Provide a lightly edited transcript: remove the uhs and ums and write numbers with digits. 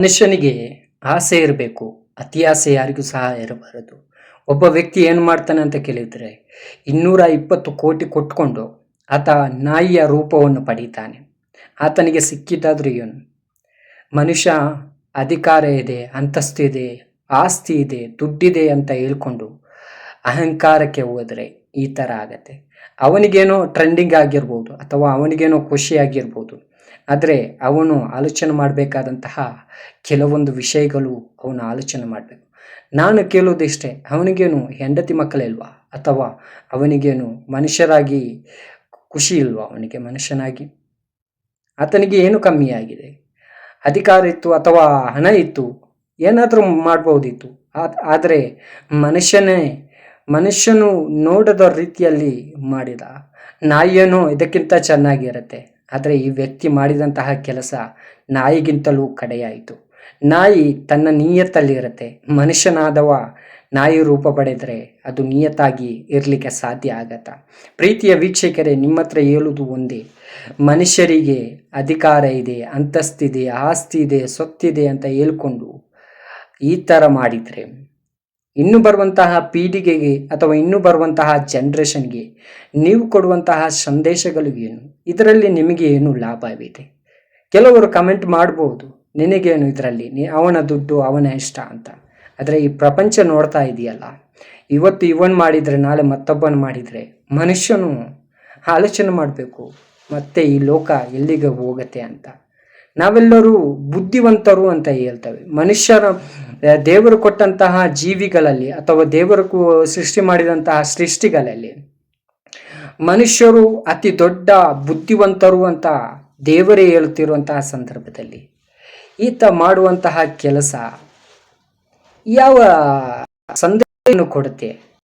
ಮನುಷ್ಯನಿಗೆ ಆಸೆ ಇರಬೇಕು. ಅತಿ ಆಸೆ ಯಾರಿಗೂ ಸಹ ಇರಬಾರದು. ಒಬ್ಬ ವ್ಯಕ್ತಿ ಏನು ಮಾಡ್ತಾನೆ ಅಂತ ಕೇಳಿದರೆ 220 ಕೋಟಿ ಕೊಟ್ಕೊಂಡು ಆತ ನಾಯಿಯ ರೂಪವನ್ನು ಪಡೀತಾನೆ. ಆತನಿಗೆ ಸಿಕ್ಕಿದ್ದಾದ್ರೂ ಏನು? ಮನುಷ್ಯ ಅಧಿಕಾರ ಇದೆ, ಅಂತಸ್ತು ಇದೆ, ಆಸ್ತಿ ಇದೆ, ದುಡ್ಡಿದೆ ಅಂತ ಹೇಳ್ಕೊಂಡು ಅಹಂಕಾರಕ್ಕೆ ಹೋದರೆ ಈ ಥರ ಆಗತ್ತೆ. ಅವನಿಗೇನೋ ಟ್ರೆಂಡಿಂಗ್ ಆಗಿರ್ಬೋದು ಅಥವಾ ಅವನಿಗೇನೋ ಖುಷಿ ಆಗಿರ್ಬೋದು. ಆದರೆ ಅವನು ಆಲೋಚನೆ ಮಾಡಬೇಕಾದಂತಹ ಕೆಲವೊಂದು ವಿಷಯಗಳು ಅವನು ಆಲೋಚನೆ ಮಾಡಬೇಕು. ನಾನು ಕೇಳೋದಿಷ್ಟೇ, ಅವನಿಗೇನು ಹೆಂಡತಿ ಮಕ್ಕಳಿಲ್ವಾ? ಅಥವಾ ಅವನಿಗೇನು ಮನುಷ್ಯರಾಗಿ ಖುಷಿ ಇಲ್ವಾ? ಅವನಿಗೆ ಮನುಷ್ಯನಾಗಿ ಆತನಿಗೆ ಏನು ಕಮ್ಮಿ ಆಗಿದೆ? ಅಧಿಕಾರ ಇತ್ತು ಅಥವಾ ಹಣ ಇತ್ತು, ಏನಾದರೂ ಮಾಡ್ಬೋದಿತ್ತು. ಆದರೆ ಮನುಷ್ಯನು ನೋಡದ ರೀತಿಯಲ್ಲಿ ಮಾಡಿದ. ನಾಯಿಯೇನೋ ಇದಕ್ಕಿಂತ ಚೆನ್ನಾಗಿರುತ್ತೆ, ಆದರೆ ಈ ವ್ಯಕ್ತಿ ಮಾಡಿದಂತಹ ಕೆಲಸ ನಾಯಿಗಿಂತಲೂ ಕಡೆಯಾಯಿತು. ನಾಯಿ ತನ್ನ ನಿಯತ್ತಲ್ಲಿ ಇರುತ್ತೆ. ಮನುಷ್ಯನಾದವ ನಾಯಿ ರೂಪ ಪಡೆದರೆ ಅದು ನಿಯತ್ತಾಗಿ ಇರಲಿಕ್ಕೆ ಸಾಧ್ಯ ಆಗತ್ತಾ? ಪ್ರೀತಿಯ ವೀಕ್ಷಕರೇ, ನಿಮ್ಮ ಹತ್ರ ಹೇಳುವುದು ಒಂದೇ. ಮನುಷ್ಯರಿಗೆ ಅಧಿಕಾರ ಇದೆ, ಅಂತಸ್ತಿದೆ, ಆಸ್ತಿ ಇದೆ, ಸೊತ್ತಿದೆ ಅಂತ ಹೇಳ್ಕೊಂಡು ಈ ಥರ ಮಾಡಿದರೆ ಇನ್ನು ಬರುವಂತಹ ಪೀಳಿಗೆಗೆ ಅಥವಾ ಇನ್ನು ಬರುವಂತಹ ಜನ್ರೇಷನ್ಗೆ ನೀವು ಕೊಡುವಂತಹ ಸಂದೇಶಗಳು ಏನು? ಇದರಲ್ಲಿ ನಿಮಗೆ ಏನು ಲಾಭವಿದೆ? ಕೆಲವರು ಕಮೆಂಟ್ ಮಾಡ್ಬೋದು, ನಿನಗೇನು ಇದರಲ್ಲಿ, ಅವನ ದುಡ್ಡು ಅವನ ಇಷ್ಟ ಅಂತ. ಆದರೆ ಈ ಪ್ರಪಂಚ ನೋಡ್ತಾ ಇದೆಯಲ್ಲ, ಇವತ್ತು ಇವನ್ ಮಾಡಿದರೆ ನಾಳೆ ಮತ್ತೊಬ್ಬನ ಮಾಡಿದರೆ ಮನುಷ್ಯನು ಆಲೋಚನೆ ಮಾಡಬೇಕು, ಮತ್ತೆ ಈ ಲೋಕ ಎಲ್ಲಿಗೆ ಹೋಗುತ್ತೆ ಅಂತ. ನಾವೆಲ್ಲರೂ ಬುದ್ಧಿವಂತರು ಅಂತ ಹೇಳ್ತೇವೆ. ಮನುಷ್ಯರ ದೇವರು ಕೊಟ್ಟಂತಹ ಜೀವಿಗಳಲ್ಲಿ ಅಥವಾ ದೇವರು ಸೃಷ್ಟಿ ಮಾಡಿದಂತಹ ಸೃಷ್ಟಿಗಳಲ್ಲಿ ಮನುಷ್ಯರು ಅತಿ ದೊಡ್ಡ ಬುದ್ಧಿವಂತರು ಅಂತ ದೇವರೇ ಹೇಳುತ್ತಿರುವಂತಹ ಸಂದರ್ಭದಲ್ಲಿ ಈತ ಮಾಡುವಂತಹ ಕೆಲಸ ಯಾವ ಸಂದೇಶವನ್ನು ಕೊಡುತ್ತೆ?